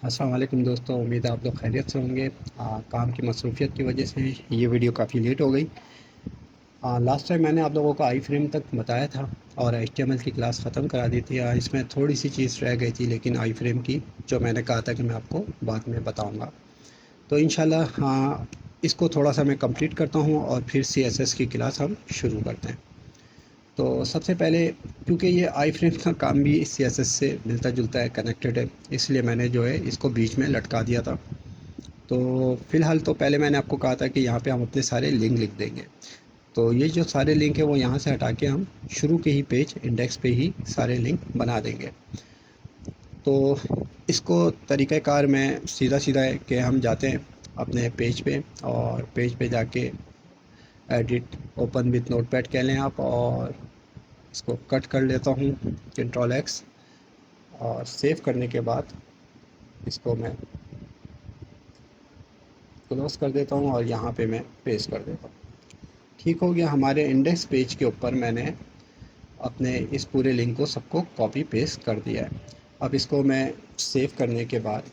अस्सलाम वालेकुम दोस्तों, उम्मीद है आप लोग खैरियत से होंगे। काम की मसरूफियत की वजह से ये वीडियो काफ़ी लेट हो गई। लास्ट टाइम मैंने आप लोगों को आई फ्रेम तक बताया था और HTML की क्लास ख़त्म करा दी थी। इसमें थोड़ी सी चीज़ रह गई थी, लेकिन आई फ्रेम की जो मैंने कहा था कि मैं आपको बाद में बताऊँगा। तो इंशाल्लाह इसको थोड़ा सा मैं कंप्लीट करता हूँ और फिर CSS की क्लास हम शुरू करते हैं। तो सबसे पहले, क्योंकि ये आई फ्रेम का काम भी CSS से मिलता जुलता है, कनेक्टेड है, इसलिए मैंने जो है इसको बीच में लटका दिया था। तो फ़िलहाल तो पहले मैंने आपको कहा था कि यहाँ पे हम अपने सारे लिंक लिख देंगे। तो ये जो सारे लिंक है वो यहाँ से हटा के हम शुरू के ही पेज इंडेक्स पे ही सारे लिंक बना देंगे। तो इसको तरीक़ाकार में सीधा सीधा है कि हम जाते हैं अपने पेज पे और पेज पे जाके एडिट ओपन विथ नोटपैड कह लें आप, और इसको कट कर लेता हूँ Ctrl+X, और सेव करने के बाद इसको मैं क्लोज़ कर देता हूँ और यहाँ पे मैं पेस्ट कर देता हूँ। ठीक हो गया। हमारे इंडेक्स पेज के ऊपर मैंने अपने इस पूरे लिंक को सबको कॉपी पेस्ट कर दिया है। अब इसको मैं सेव करने के बाद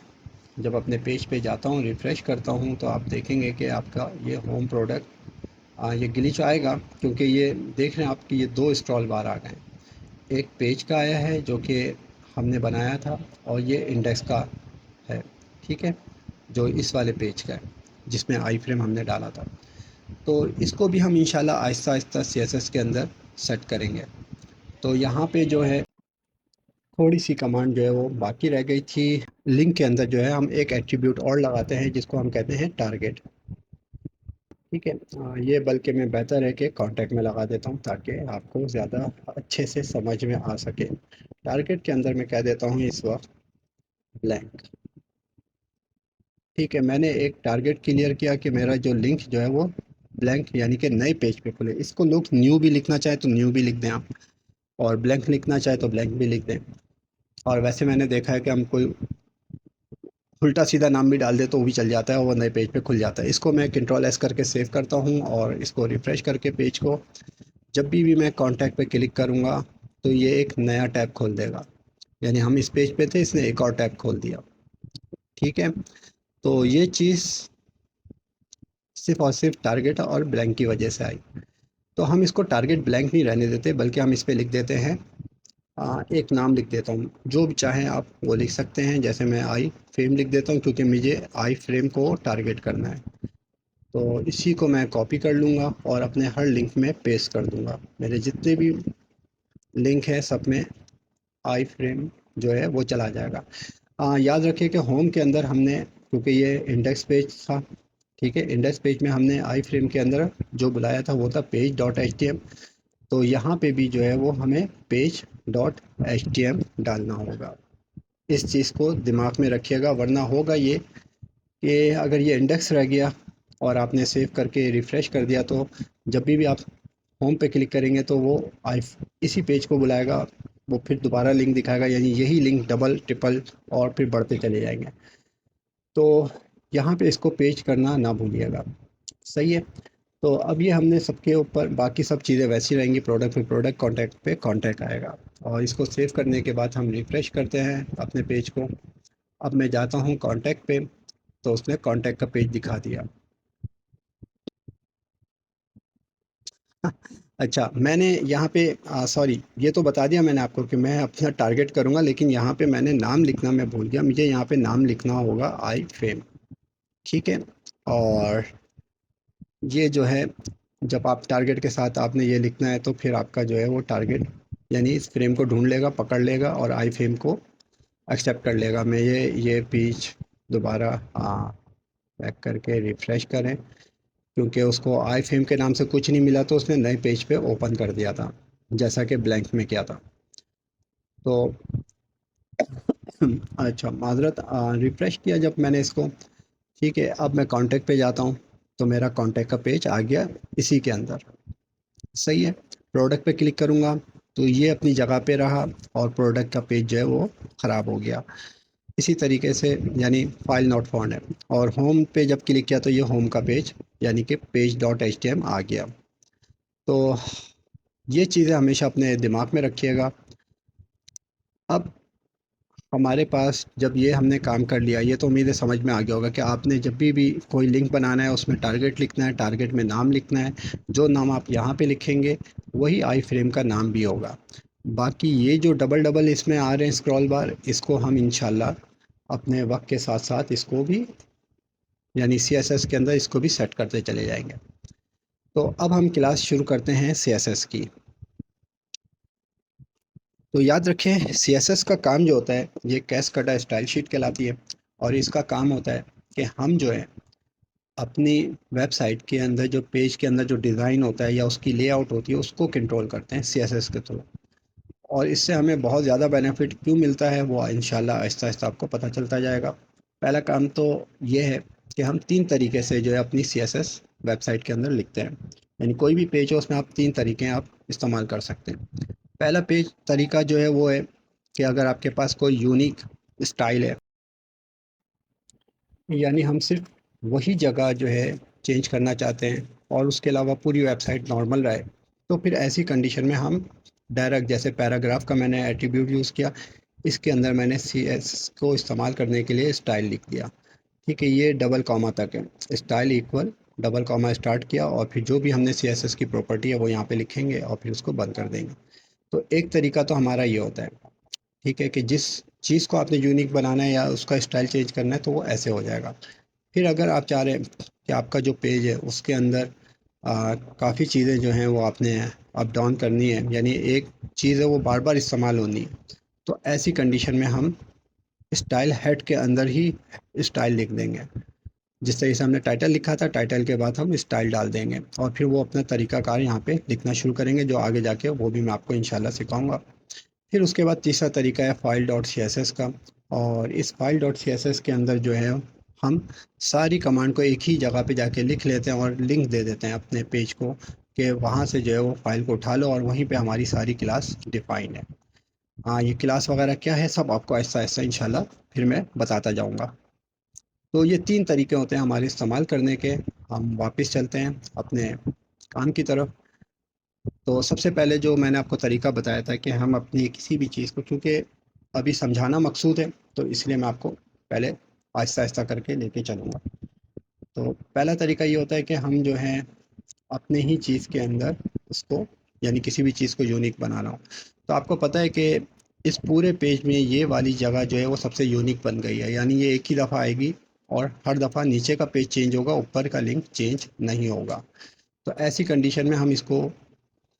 जब अपने पेज पे जाता हूँ, रिफ़्रेश करता हूँ, तो आप देखेंगे कि आपका ये होम प्रोडक्ट ये ग्लिच आएगा, क्योंकि ये देख रहे हैं आप कि ये दो स्क्रॉल बार आ गए। एक पेज का आया है जो कि हमने बनाया था, और ये इंडेक्स का है। ठीक है, जो इस वाले पेज का है जिसमें आई फ्रेम हमने डाला था। तो इसको भी हम इंशाल्लाह आहिस्ता आहिस्ता CSS के अंदर सेट करेंगे। तो यहाँ पे जो है थोड़ी सी कमांड जो है वो बाकी रह गई थी। लिंक के अंदर जो है हम एक एट्रीब्यूट और लगाते हैं जिसको हम कहते हैं टारगेट। ठीक है, ये बल्कि मैं बेहतर है कि कॉन्टैक्ट में लगा देता हूँ ताकि आपको ज़्यादा अच्छे से समझ में आ सके। टारगेट के अंदर मैं कह देता हूँ इस वक्त ब्लैंक। ठीक है, मैंने एक टारगेट क्लियर किया कि मेरा जो लिंक जो है वो ब्लैंक यानी कि नए पेज पे खुले। इसको लोग न्यू भी लिखना चाहे तो न्यू भी लिख दें आप, और ब्लैंक लिखना चाहे तो ब्लैंक भी लिख दें। और वैसे मैंने देखा है कि हम कोई उल्टा सीधा नाम भी डाल दे तो वो भी चल जाता है और वो नए पेज पे खुल जाता है। इसको मैं Ctrl+S करके सेव करता हूँ और इसको रिफ़्रेश करके पेज को जब भी मैं कॉन्टैक्ट पे क्लिक करूँगा तो ये एक नया टैब खोल देगा। यानी हम इस पेज पे थे, इसने एक और टैब खोल दिया। ठीक है, तो ये चीज़ सिर्फ और सिर्फ टारगेट और ब्लैंक की वजह से आई। तो हम इसको टारगेट ब्लैंक नहीं रहने देते, बल्कि हम इस पे लिख देते हैं एक नाम लिख देता हूँ, जो भी चाहें आप वो लिख सकते हैं। जैसे मैं आई फ्रेम लिख देता हूँ क्योंकि मुझे आई फ्रेम को टारगेट करना है। तो इसी को मैं कॉपी कर लूँगा और अपने हर लिंक में पेस्ट कर दूँगा। मेरे जितने भी लिंक हैं सब में आई फ्रेम जो है वो चला जाएगा। याद रखिए कि होम के अंदर हमने, क्योंकि ये इंडेक्स पेज था, ठीक है, इंडेक्स पेज में हमने आई फ्रेम के अंदर जो बुलाया था वो था page dot H T M. तो यहाँ पे भी जो है वो हमें page dot H T M डालना होगा। इस चीज़ को दिमाग में रखिएगा, वरना होगा ये कि अगर ये इंडेक्स रह गया और आपने सेव करके रिफ़्रेश कर दिया, तो जब भी आप होम पे क्लिक करेंगे तो वो आई इसी पेज को बुलाएगा। वो फिर दोबारा लिंक दिखाएगा, यानी यही लिंक डबल ट्रिपल और फिर बढ़ते चले जाएंगे। तो यहाँ पे इसको पेज करना ना भूलिएगा। सही है। तो अब ये हमने सबके ऊपर, बाकी सब चीज़ें वैसी रहेंगी। प्रोडक्ट पे प्रोडक्ट, कॉन्टैक्ट पे कॉन्टैक्ट आएगा। और इसको सेव करने के बाद हम रिफ़्रेश करते हैं अपने पेज को। अब मैं जाता हूँ कॉन्टैक्ट पे, तो उसने कॉन्टैक्ट का पेज दिखा दिया। अच्छा, मैंने यहाँ पे सॉरी, ये तो बता दिया मैंने आपको कि मैं अपना टारगेट करूँगा, लेकिन यहाँ पे मैंने नाम लिखना मैं भूल गया। मुझे यहाँ पे नाम लिखना होगा आई फ्रेम। ठीक है, और ये जो है, जब आप टारगेट के साथ आपने ये लिखना है तो फिर आपका जो है वो टारगेट यानी इस फ्रेम को ढूंढ लेगा, पकड़ लेगा और आई फ्रेम को एक्सेप्ट कर लेगा। मैं ये पेज दोबारा बैक करके रिफ़्रेश करें, क्योंकि उसको आई फ्रेम के नाम से कुछ नहीं मिला तो उसने नए पेज पे ओपन कर दिया था, जैसा कि ब्लैंक में किया था। तो अच्छा, माजरत, रिफ़्रेश किया जब मैंने इसको। ठीक है, अब मैं कॉन्टैक्ट पे जाता हूँ तो मेरा कॉन्टैक्ट का पेज आ गया इसी के अंदर। सही है। प्रोडक्ट पे क्लिक करूँगा तो ये अपनी जगह पे रहा और प्रोडक्ट का पेज जो है वो ख़राब हो गया इसी तरीके से, यानी फाइल नॉट फाउंड है। और होम पे जब क्लिक किया तो ये होम का पेज यानी कि page dot H T M आ गया। तो ये चीज़ें हमेशा अपने दिमाग में रखिएगा। अब हमारे पास जब ये हमने काम कर लिया, ये तो उम्मीद है समझ में आ गया होगा कि आपने जब भी कोई लिंक बनाना है उसमें टारगेट लिखना है, टारगेट में नाम लिखना है। जो नाम आप यहाँ पे लिखेंगे वही आई फ्रेम का नाम भी होगा। बाकी ये जो डबल डबल इसमें आ रहे हैं स्क्रॉल बार, इसको हम इंशाल्लाह अपने वक्त के साथ साथ इसको भी, यानी CSS के अंदर इसको भी सेट करते चले जाएंगे। तो अब हम क्लास शुरू करते हैं CSS की। तो याद रखें, CSS का काम जो होता है, ये कैश कटा स्टाइल शीट कहलाती है। और इसका काम होता है कि हम जो है अपनी वेबसाइट के अंदर जो पेज के अंदर जो डिज़ाइन होता है या उसकी लेआउट होती है उसको कंट्रोल करते हैं CSS के थ्रू। और इससे हमें बहुत ज़्यादा बेनिफिट क्यों मिलता है वो इंशाल्लाह आहिस्ता आहिस्ता आपको पता चलता जाएगा। पहला काम तो ये है कि हम तीन तरीके से जो है अपनी CSS वेबसाइट के अंदर लिखते हैं। यानी कोई भी पेज हो उसमें आप तीन तरीके आप इस्तेमाल कर सकते हैं। पहला पेज तरीका जो है वो है कि अगर आपके पास कोई यूनिक स्टाइल है, यानी हम सिर्फ वही जगह जो है चेंज करना चाहते हैं और उसके अलावा पूरी वेबसाइट नॉर्मल रहे, तो फिर ऐसी कंडीशन में हम डायरेक्ट, जैसे पैराग्राफ का मैंने एट्रीब्यूट यूज़ किया, इसके अंदर मैंने CSS को इस्तेमाल करने के लिए स्टाइल लिख दिया। ठीक है, ये डबल कॉमा तक है, style equal double comma start किया और फिर जो भी हमने CSS की प्रॉपर्टी है वो यहाँ पे लिखेंगे और फिर उसको बंद कर देंगे। तो एक तरीका तो हमारा ये होता है, ठीक है, कि जिस चीज़ को आपने यूनिक बनाना है या उसका स्टाइल चेंज करना है तो वो ऐसे हो जाएगा। फिर अगर आप चाह रहे हैं कि आपका जो पेज है उसके अंदर काफ़ी चीज़ें जो हैं वो आपने अप डाउन करनी है, यानी एक चीज़ है वो बार बार इस्तेमाल होनी है, तो ऐसी कंडीशन में हम स्टाइल हेड के अंदर ही स्टाइल लिख देंगे। जिस तरीके से हमने टाइटल लिखा था, टाइटल के बाद हम स्टाइल डाल देंगे और फिर वो अपना तरीकाकार यहाँ पे लिखना शुरू करेंगे, जो आगे जाके वो भी मैं आपको इंशाल्लाह सिखाऊंगा। फिर उसके बाद तीसरा तरीका है file dot C S S का। और इस file dot C S S के अंदर जो है हम सारी कमांड को एक ही जगह पे जाके लिख लेते हैं और लिंक दे देते हैं अपने पेज को, कि वहाँ से जो है वो फाइल को उठा लो और वहीं पे हमारी सारी क्लास डिफाइंड है। हाँ, ये क्लास वगैरह क्या है सब आपको ऐसा ऐसा इंशाल्लाह फिर मैं बताता जाऊँगा। तो ये तीन तरीके होते हैं हमारे इस्तेमाल करने के। हम वापस चलते हैं अपने काम की तरफ। तो सबसे पहले जो मैंने आपको तरीका बताया था कि हम अपनी किसी भी चीज़ को, क्योंकि अभी समझाना मकसूद है तो इसलिए मैं आपको पहले आहिस्ता आहिस्ता करके लेके चलूँगा। तो पहला तरीका ये होता है कि हम जो है अपने ही चीज़ के अंदर उसको, यानी किसी भी चीज़ को यूनिक बनाना हो। तो आपको पता है कि इस पूरे पेज में ये वाली जगह जो है वो सबसे यूनिक बन गई है, यानी ये एक ही दफ़ा आएगी और हर दफ़ा नीचे का पेज चेंज होगा, ऊपर का लिंक चेंज नहीं होगा। तो ऐसी कंडीशन में हम इसको,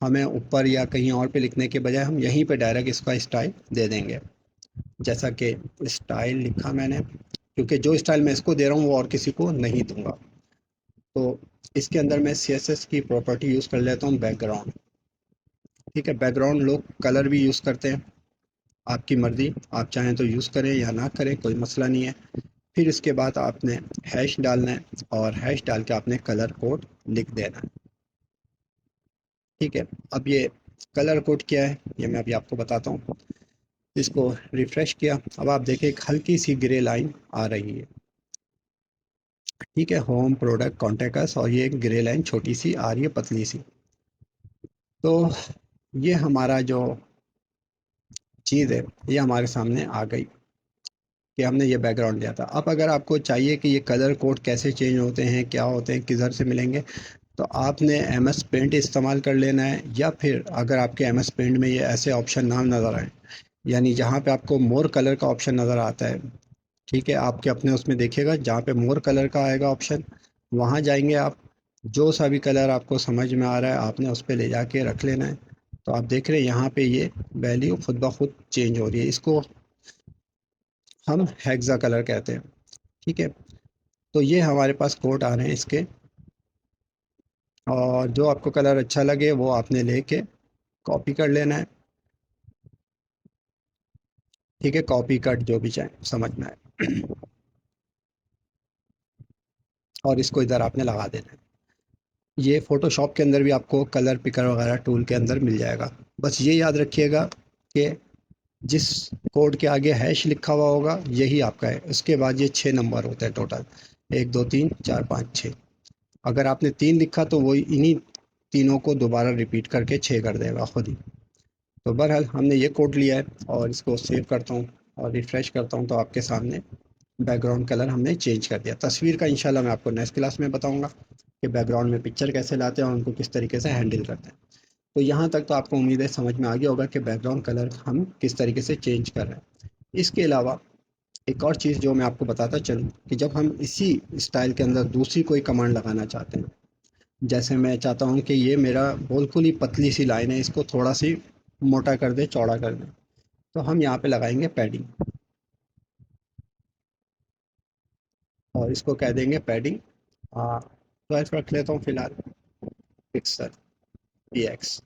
हमें ऊपर या कहीं और पे लिखने के बजाय हम यहीं पे डायरेक्ट इसका स्टाइल दे देंगे। जैसा कि स्टाइल लिखा मैंने, क्योंकि जो स्टाइल मैं इसको दे रहा हूँ वो और किसी को नहीं दूंगा। तो इसके अंदर मैं CSS की प्रॉपर्टी यूज़ कर लेता हूँ बैकग्राउंड। ठीक है, बैकग्राउंड लोग कलर भी यूज़ करते हैं, आपकी मर्ज़ी, आप चाहें तो यूज़ करें या ना करें, कोई मसला नहीं है। फिर इसके बाद आपने हैश डालना है और हैश डाल के आपने कलर कोड लिख देना है। ठीक है, अब ये कलर कोड क्या है ये मैं अभी आपको बताता हूँ। इसको रिफ़्रेश किया, अब आप देखें एक हल्की सी ग्रे लाइन आ रही है। ठीक है, होम प्रोडक्ट कॉन्टेक्ट अस, और ये एक ग्रे लाइन छोटी सी आ रही है, पतली सी। तो ये हमारा जो चीज़ है ये हमारे सामने आ गई कि हमने ये बैकग्राउंड लिया था। अब अगर आपको चाहिए कि ये कलर कोड कैसे चेंज होते हैं, क्या होते हैं, किधर से मिलेंगे, तो आपने MS पेंट इस्तेमाल कर लेना है, या फिर अगर आपके MS पेंट में ये ऐसे ऑप्शन नाम नज़र आए, यानी जहाँ पे आपको मोर कलर का ऑप्शन नज़र आता है, ठीक है, आपके अपने उसमें देखिएगा जहाँ पे मोर कलर का आएगा ऑप्शन, वहाँ जाएंगे आप। जो सा भी कलर आपको समझ में आ रहा है आपने उस पर ले जाके रख लेना है। तो आप देख रहे हैं यहाँ पे ये वैल्यू खुद ब खुद चेंज हो रही है, इसको हम हेक्सा कलर कहते हैं। ठीक है, तो ये हमारे पास कोड आ रहे हैं इसके, और जो आपको कलर अच्छा लगे वो आपने लेके कॉपी कर लेना है। ठीक है, कॉपी कट जो भी चाहे समझ में आए और इसको इधर आपने लगा देना है। ये फ़ोटोशॉप के अंदर भी आपको कलर पिकर वगैरह टूल के अंदर मिल जाएगा। बस ये याद रखिएगा कि जिस कोड के आगे हैश लिखा हुआ होगा यही आपका है, उसके बाद ये 6 नंबर होते हैं टोटल, 1 2 3 4 5 6। अगर आपने 3 लिखा तो वही इन्हीं तीनों को दोबारा रिपीट करके 6 कर देगा खुद ही। तो बहरहाल हमने ये कोड लिया है और इसको सेव करता हूँ। और रिफ़्रेश करता हूँ तो आपके सामने बैकग्राउंड कलर हमने चेंज कर दिया। तस्वीर का इंशाल्लाह मैं आपको नेक्स्ट क्लास में बताऊँगा कि बैकग्राउंड में पिक्चर कैसे लाते हैं और उनको किस तरीके से हैंडल करते हैं। तो यहाँ तक तो आपको उम्मीद है समझ में आ गया होगा कि बैकग्राउंड कलर हम किस तरीके से चेंज कर रहे हैं। इसके अलावा एक और चीज़ जो मैं आपको बताता चलूँ कि जब हम इसी स्टाइल के अंदर दूसरी कोई कमांड लगाना चाहते हैं, जैसे मैं चाहता हूँ कि ये मेरा बिल्कुल ही पतली सी लाइन है, इसको थोड़ा सी मोटा कर दे, चौड़ा कर दे, तो हम यहाँ पे लगाएंगे पैडिंग और इसको कह देंगे पैडिंग 12 रख लेता हूँ फिलहाल, पिक्सल px।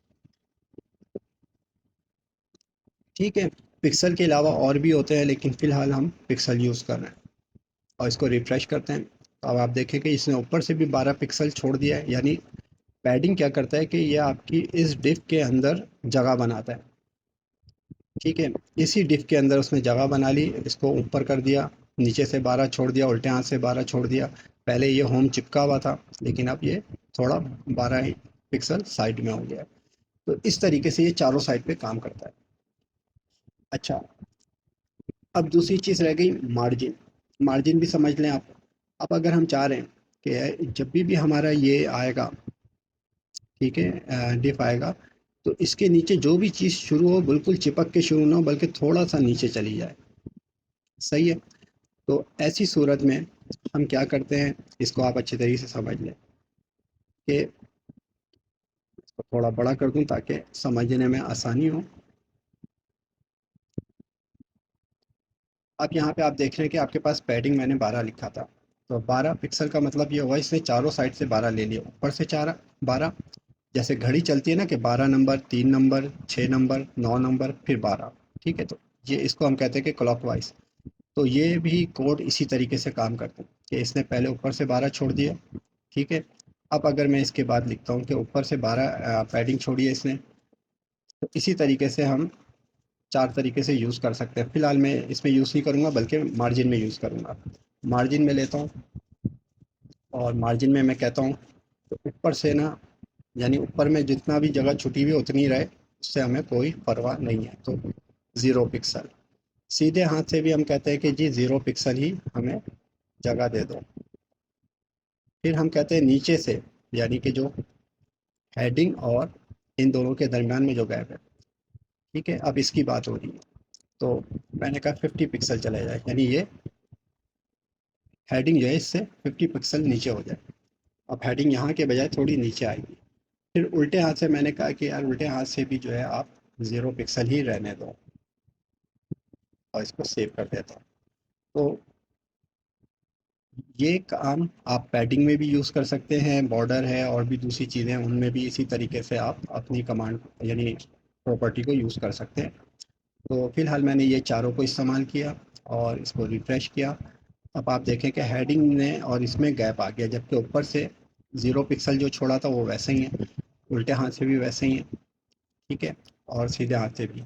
ठीक है, पिक्सल के अलावा और भी होते हैं लेकिन फ़िलहाल हम पिक्सल यूज़ कर रहे हैं और इसको रिफ़्रेश करते हैं। तो अब आप देखें कि इसने ऊपर से भी 12 पिक्सल छोड़ दिया है, यानी पैडिंग क्या करता है कि ये आपकी इस डिव के अंदर जगह बनाता है। ठीक है, इसी डिव के अंदर उसने जगह बना ली, इसको ऊपर कर दिया, नीचे से 12 छोड़ दिया, उल्टे हाथ से 12 छोड़ दिया। पहले ये होम चिपका हुआ था लेकिन अब ये थोड़ा 12 ही पिक्सल साइड में हो गया है। तो इस तरीके से ये चारों साइड पे काम करता है। अच्छा, अब दूसरी चीज़ रह गई मार्जिन। मार्जिन भी समझ लें आप। अब अगर हम चाह रहे हैं कि जब भी हमारा ये आएगा, ठीक है, डिफ आएगा, तो इसके नीचे जो भी चीज़ शुरू हो बिल्कुल चिपक के शुरू ना हो बल्कि थोड़ा सा नीचे चली जाए। सही है। तो ऐसी सूरत में हम क्या करते हैं, इसको आप अच्छे तरीके से समझ लें कि इसको थोड़ा बड़ा कर दूं ताकि समझने में आसानी हो। अब यहाँ पे आप देख रहे हैं कि आपके पास पैडिंग मैंने 12 लिखा था, तो 12 पिक्सल का मतलब ये हुआ इसने चारों साइड से 12 ले लिया, ऊपर से 12, जैसे घड़ी चलती है ना कि 12 नंबर, 3 नंबर, 6 नंबर, 9 नंबर, फिर 12। ठीक है, तो ये इसको हम कहते हैं कि क्लॉकवाइज। तो ये भी कोड इसी तरीके से काम करते हैं कि इसने पहले ऊपर से 12 छोड़ दिया। ठीक है, अब अगर मैं इसके बाद लिखता हूँ कि ऊपर से 12 पैडिंग छोड़ी है इसने, तो इसी तरीके से हम चार तरीके से यूज़ कर सकते हैं। फिलहाल मैं इसमें यूज़ नहीं करूँगा बल्कि मार्जिन में यूज़ करूँगा। मार्जिन में लेता हूँ और मार्जिन में मैं कहता हूँ तो ऊपर से ना, यानी ऊपर में जितना भी जगह छुटी हुई उतनी रहे, उससे हमें कोई परवाह नहीं है। तो 0 पिक्सल, सीधे हाथ से भी हम कहते हैं कि जी 0 पिक्सल ही हमें जगह दे दो। फिर हम कहते हैं नीचे से, यानी कि जो हेडिंग और इन दोनों के दरमियान में जो गैप है। ठीक है, अब इसकी बात हो रही है, तो मैंने कहा 50 पिक्सल चला जाए, यानी ये हेडिंग जो है इससे 50 पिक्सल नीचे हो जाए। अब हेडिंग यहाँ के बजाय थोड़ी नीचे आएगी। फिर उल्टे हाथ से मैंने कहा कि यार उल्टे हाथ से भी जो है आप 0 पिक्सल ही रहने दो और इसको सेव कर देता हूँ। तो ये काम आप पैडिंग में भी यूज़ कर सकते हैं, बॉर्डर है और भी दूसरी चीज़ें हैं उनमें भी इसी तरीके से आप अपनी कमांड यानी प्रॉपर्टी को यूज़ कर सकते हैं। तो फिलहाल मैंने ये चारों को इस्तेमाल किया और इसको रिफ़्रेश किया। अब आप देखें कि हेडिंग में और इसमें गैप आ गया, जबकि ऊपर से 0 पिक्सल जो छोड़ा था वो वैसे ही है, उल्टे हाथ से भी वैसे ही है। ठीक है, और सीधे हाथ से भी।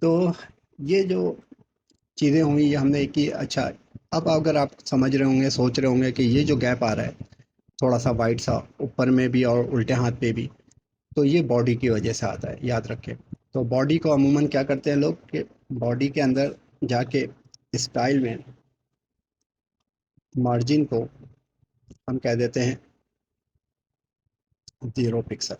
तो ये जो चीज़ें हुई ये हमने की। अच्छा, अब अगर आप समझ रहे होंगे, सोच रहे होंगे कि ये जो गैप आ रहा है थोड़ा सा वाइट सा ऊपर में भी और उल्टे हाथ पे भी, तो ये बॉडी की वजह से आता है, याद रखें। तो बॉडी को अमूमन क्या करते हैं लोग कि बॉडी के अंदर जाके स्टाइल में मार्जिन को हम कह देते हैं 0 पिक्सल,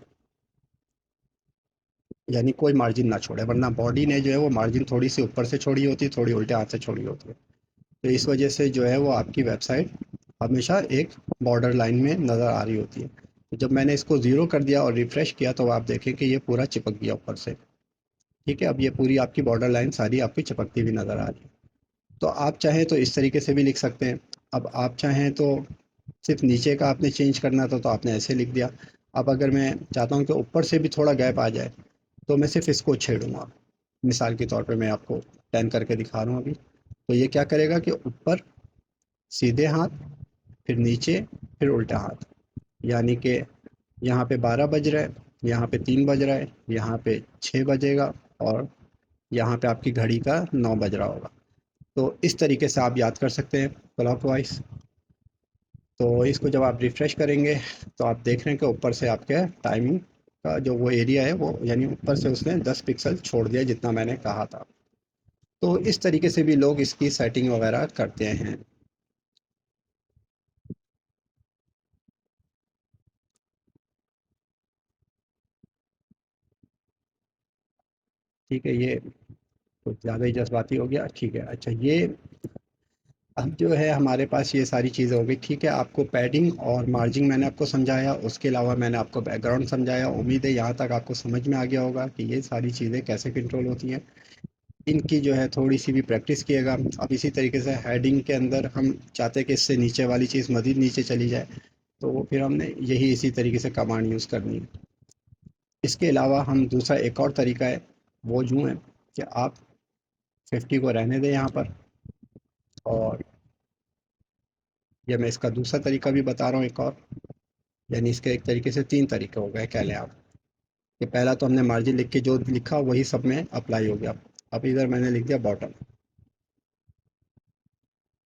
यानी कोई मार्जिन ना छोड़े, वरना बॉडी ने जो है वो मार्जिन थोड़ी सी ऊपर से छोड़ी होती है, थोड़ी उल्टे हाथ से छोड़ी होती है। तो इस वजह से जो है वो आपकी वेबसाइट हमेशा एक बॉर्डर लाइन में नज़र आ रही होती है। तो जब मैंने इसको ज़ीरो कर दिया और रिफ़्रेश किया तो आप देखें कि ये पूरा चिपक गया ऊपर से। ठीक है, अब ये पूरी आपकी बॉर्डर लाइन सारी आपकी चिपकती हुई नज़र आ रही है। तो आप चाहें तो इस तरीके से भी लिख सकते हैं। अब आप चाहें तो सिर्फ नीचे का आपने चेंज करना था तो आपने ऐसे लिख दिया। अब अगर मैं चाहता हूँ कि ऊपर से भी थोड़ा गैप आ जाए तो मैं सिर्फ इसको छेड़ूंगा। मिसाल के तौर पे मैं आपको 10 करके दिखा रहा हूँ अभी। तो ये क्या करेगा कि ऊपर सीधे हाथ, फिर नीचे, फिर उल्टा हाथ, यानी कि यहाँ पे 12 बज रहा है, यहाँ पे 3 बज रहा है, यहाँ पे 6 बजेगा और यहाँ पे आपकी घड़ी का 9 बज रहा होगा। तो इस तरीके से आप याद कर सकते हैं क्लॉकवाइज। तो इसको जब आप रिफ़्रेश करेंगे तो आप देख रहे हैं कि ऊपर से आपके टाइमिंग का जो वो एरिया है वो, यानी ऊपर से उसने 10 पिक्सल छोड़ दिया जितना मैंने कहा था। तो इस तरीके से भी लोग इसकी सेटिंग वगैरह करते हैं। ठीक है, ये कुछ ज़्यादा ही जज्बाती हो गया। ठीक है, अच्छा, ये अब जो है हमारे पास ये सारी चीज़ें हो गई। ठीक है, आपको पैडिंग और मार्जिन मैंने आपको समझाया, उसके अलावा मैंने आपको बैकग्राउंड समझाया। उम्मीद है यहाँ तक आपको समझ में आ गया होगा कि ये सारी चीज़ें कैसे कंट्रोल होती हैं। इनकी जो है थोड़ी सी भी प्रैक्टिस किएगा। अब इसी तरीके से हेडिंग के अंदर हम चाहते हैं कि इससे नीचे वाली चीज़ मज़ीद नीचे चली जाए, तो फिर हमने यही इसी तरीके से कमांड यूज़ करनी है। इसके अलावा हम दूसरा एक और तरीका है, वो यूँ है कि आप 50 को रहने दें यहाँ पर। और ये मैं इसका दूसरा तरीका भी बता रहा हूँ एक और, यानी इसके एक तरीके से तीन तरीके हो गए कह लें आप। कि पहला तो हमने मार्जिन लिख के जो लिखा वही सब में अप्लाई हो गया। अब इधर मैंने लिख दिया बॉटम।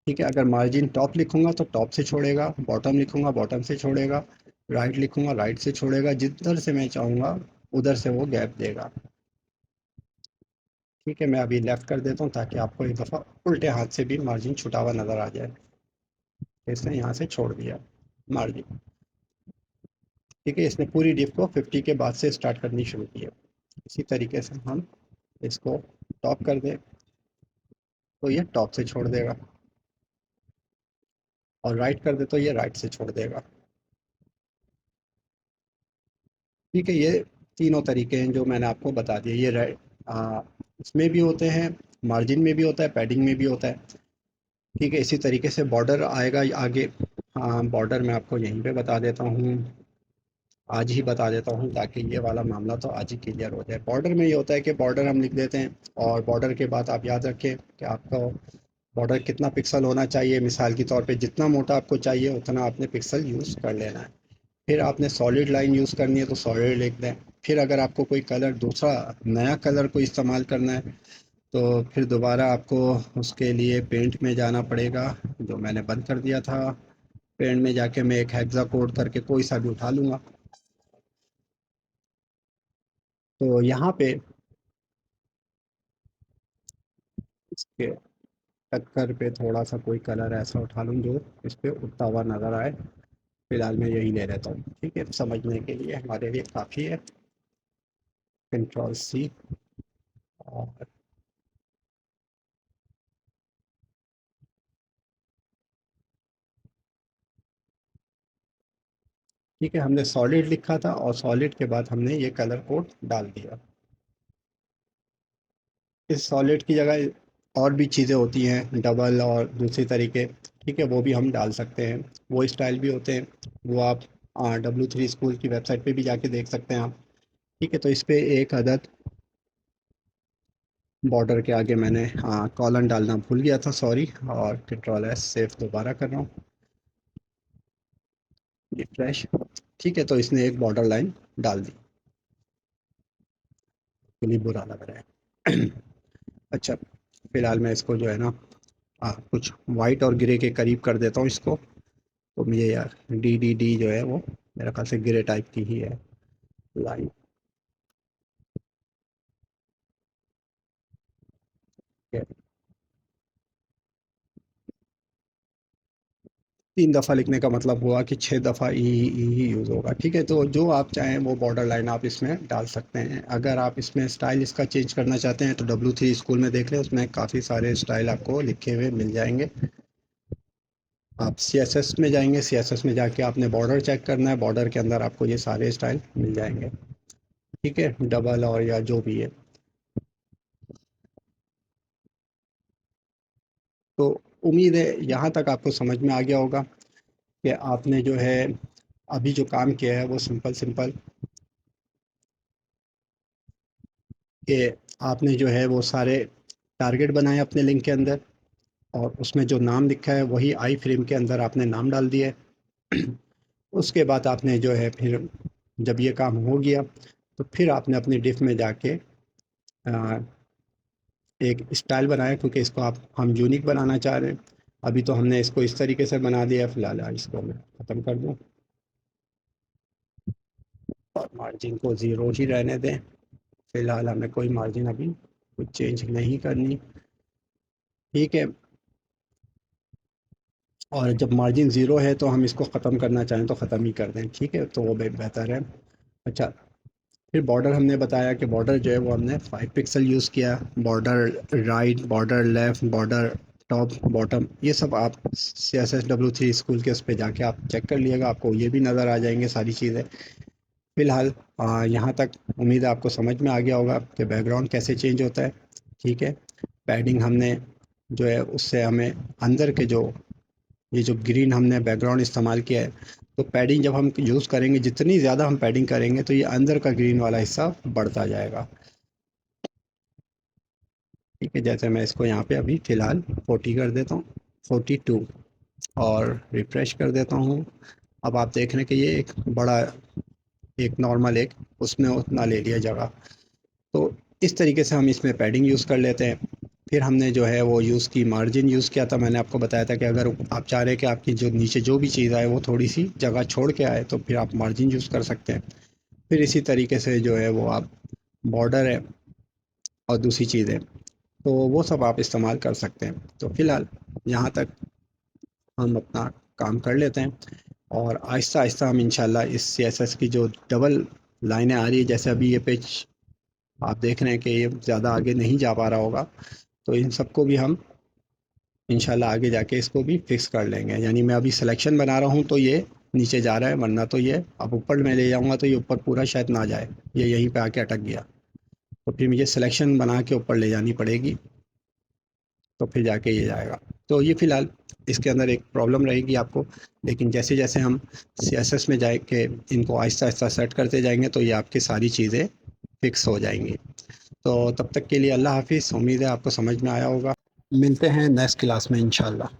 ठीक है, अगर मार्जिन टॉप लिखूंगा तो टॉप से छोड़ेगा, बॉटम लिखूंगा बॉटम से छोड़ेगा, राइट लिखूंगा राइट से छोड़ेगा, जिधर से मैं चाहूँगा उधर से वो गैप देगा। ठीक है, मैं अभी लेफ़्ट कर देता हूँ ताकि आपको एक दफ़ा उल्टे हाथ से भी मार्जिन छुटा हुआ नज़र आ जाए। इसने यहाँ से छोड़ दिया मार्जिन। ठीक है, इसने पूरी डिप को 50 के बाद से स्टार्ट करनी शुरू की है। इसी तरीके से हम इसको टॉप कर दें तो ये टॉप से छोड़ देगा, और राइट कर दे तो ये राइट से छोड़ देगा। ठीक है, ये तीनों तरीके हैं जो मैंने आपको बता दिए। ये इसमें भी होते हैं, मार्जिन में भी होता है, पैडिंग में भी होता है। ठीक है, इसी तरीके से बॉर्डर आएगा आगे। हाँ, बॉर्डर मैं आपको यहीं पे बता देता हूँ, आज ही बता देता हूँ ताकि ये वाला मामला तो आज ही क्लियर हो जाए। बॉर्डर में ये होता है कि बॉर्डर हम लिख देते हैं, और बॉर्डर के बाद आप याद रखें कि आपका बॉर्डर कितना पिक्सल होना चाहिए। मिसाल के तौर पे जितना मोटा आपको चाहिए उतना आपने पिक्सल यूज़ कर लेना है। फिर आपने सॉलिड लाइन यूज़ करनी है तो सॉलिड लिख दें। फिर अगर आपको कोई कलर दूसरा नया कलर को इस्तेमाल करना है तो फिर दोबारा आपको उसके लिए पेंट में जाना पड़ेगा, जो मैंने बंद कर दिया था। पेंट में जाके मैं एक हेक्सा कोड करके कोई सा भी उठा लूँगा। तो यहाँ पे इसके टक्कर पे थोड़ा सा कोई कलर ऐसा उठा लूँ जो इस पे उठता हुआ नज़र आए। फिलहाल मैं यही ले लेता हूँ। ठीक है, समझने के लिए हमारे लिए काफ़ी है। Control C. और ठीक है, हमने सॉलिड लिखा था और सॉलिड के बाद हमने ये कलर कोड डाल दिया। इस सॉलिड की जगह और भी चीज़ें होती हैं, डबल और दूसरी तरीके। ठीक है, वो भी हम डाल सकते हैं, वो स्टाइल भी होते हैं। वो आप W3 स्कूल की वेबसाइट पे भी जाके देख सकते हैं आप। ठीक है, तो इस पे एक अदद बॉर्डर के आगे मैंने कॉलन डालना भूल गया था, सॉरी। और कंट्रोल एस सेव दोबारा कर रहा हूँ, रिफ्रेश। ठीक है, तो इसने एक बॉर्डर लाइन डाल दी। बिल्कुल ही बुरा लग रहा है। अच्छा, फिलहाल मैं इसको जो है ना कुछ वाइट और ग्रे के करीब कर देता हूँ इसको। तो मुझे यार डी जो है वो मेरा ख्याल से ग्रे टाइप की ही है लाइन। 3 दफ़ा लिखने का मतलब हुआ कि 6 दफ़ा ई ही यूज़ होगा। ठीक है, तो जो आप चाहें वो बॉर्डर लाइन आप इसमें डाल सकते हैं। अगर आप इसमें स्टाइल इसका चेंज करना चाहते हैं तो W3 स्कूल में देख लें, उसमें काफ़ी सारे स्टाइल आपको लिखे हुए मिल जाएंगे। आप CSS में जाएंगे, CSS में जाके आपने बॉर्डर चेक करना है, बॉर्डर के अंदर आपको ये सारे स्टाइल मिल जाएंगे। ठीक है, डबल और या जो भी है। तो उम्मीद है यहाँ तक आपको समझ में आ गया होगा कि आपने जो है अभी जो काम किया है वो सिंपल सिंपल कि आपने जो है वो सारे टारगेट बनाए अपने लिंक के अंदर, और उसमें जो नाम लिखा है वही आई फ्रेम के अंदर आपने नाम डाल दिया है। उसके बाद आपने जो है फिर जब ये काम हो गया तो फिर आपने अपनी डिफ में जाके आ, एक स्टाइल बनाया, क्योंकि इसको आप हम यूनिक बनाना चाह रहे हैं। अभी तो हमने इसको इस तरीके से बना दिया। फिलहाल इसको मैं ख़त्म कर दूँ और मार्जिन को ज़ीरो ही रहने दें। फिलहाल हमें कोई मार्जिन अभी कुछ चेंज नहीं करनी। ठीक है। और जब मार्जिन ज़ीरो है तो हम इसको ख़त्म करना चाहें तो ख़त्म ही कर दें, ठीक है, तो वो बेहतर है। अच्छा, फिर बॉर्डर हमने बताया कि बॉर्डर जो है वो हमने 5 पिक्सल यूज़ किया। Border right, border left, border top bottom, ये सब आप CSSW3 स्कूल के उस पे जाके आप चेक कर लिएगा, आपको ये भी नज़र आ जाएंगे सारी चीज़ें। फ़िलहाल यहाँ तक उम्मीद है आपको समझ में आ गया होगा कि बैकग्राउंड कैसे चेंज होता है, ठीक है। पैडिंग हमने जो है उससे हमें अंदर के जो ये जो ग्रीन हमने बैकग्राउंड इस्तेमाल किया है, तो पैडिंग जब हम यूज़ करेंगे, जितनी ज़्यादा हम पैडिंग करेंगे तो ये अंदर का ग्रीन वाला हिस्सा बढ़ता जाएगा, ठीक है। जैसे मैं इसको यहाँ पे अभी फ़िलहाल 40 कर देता हूँ, 42, और रिफ्रेश कर देता हूँ। अब आप देख रहे हैं कि ये एक बड़ा, एक नॉर्मल एक उसने उतना ले लिया जगह। तो इस तरीके से हम इसमें पैडिंग यूज़ कर लेते हैं। फिर हमने जो है वो यूज़ की मार्जिन यूज़ किया था, मैंने आपको बताया था कि अगर आप चाह रहे हैं कि आपकी जो नीचे जो भी चीज़ आए वो थोड़ी सी जगह छोड़ के आए तो फिर आप मार्जिन यूज़ कर सकते हैं। फिर इसी तरीके से जो है वो आप बॉर्डर है और दूसरी चीज़ें, तो वो सब आप इस्तेमाल कर सकते हैं। तो फ़िलहाल यहाँ तक हम अपना काम कर लेते हैं, और आहिस्ता आहिस्ता हम इंशाल्लाह इस CSS की जो डबल लाइनें आ रही है, जैसे अभी ये पेज आप देख रहे हैं कि ये ज़्यादा आगे नहीं जा पा रहा होगा, तो इन सबको भी हम इंशाल्लाह आगे जाके इसको भी फिक्स कर लेंगे। यानी मैं अभी सिलेक्शन बना रहा हूँ तो ये नीचे जा रहा है, वरना तो ये अब ऊपर मैं ले जाऊँगा तो ये ऊपर पूरा शायद ना जाए, ये यहीं पे आके अटक गया। तो फिर मुझे सिलेक्शन बना के ऊपर ले जानी पड़ेगी, तो फिर जाके ये जाएगा। तो ये फ़िलहाल इसके अंदर एक प्रॉब्लम रहेगी आपको, लेकिन जैसे जैसे हम CSS में जाए के इनको आहिस्ता आहिस्ता सेट करते जाएंगे तो ये आपकी सारी चीज़ें फिक्स हो जाएंगी। तो तब तक के लिए अल्लाह हाफिज़, उम्मीद है आपको समझ में आया होगा। मिलते हैं नेक्स्ट क्लास में इंशाल्लाह।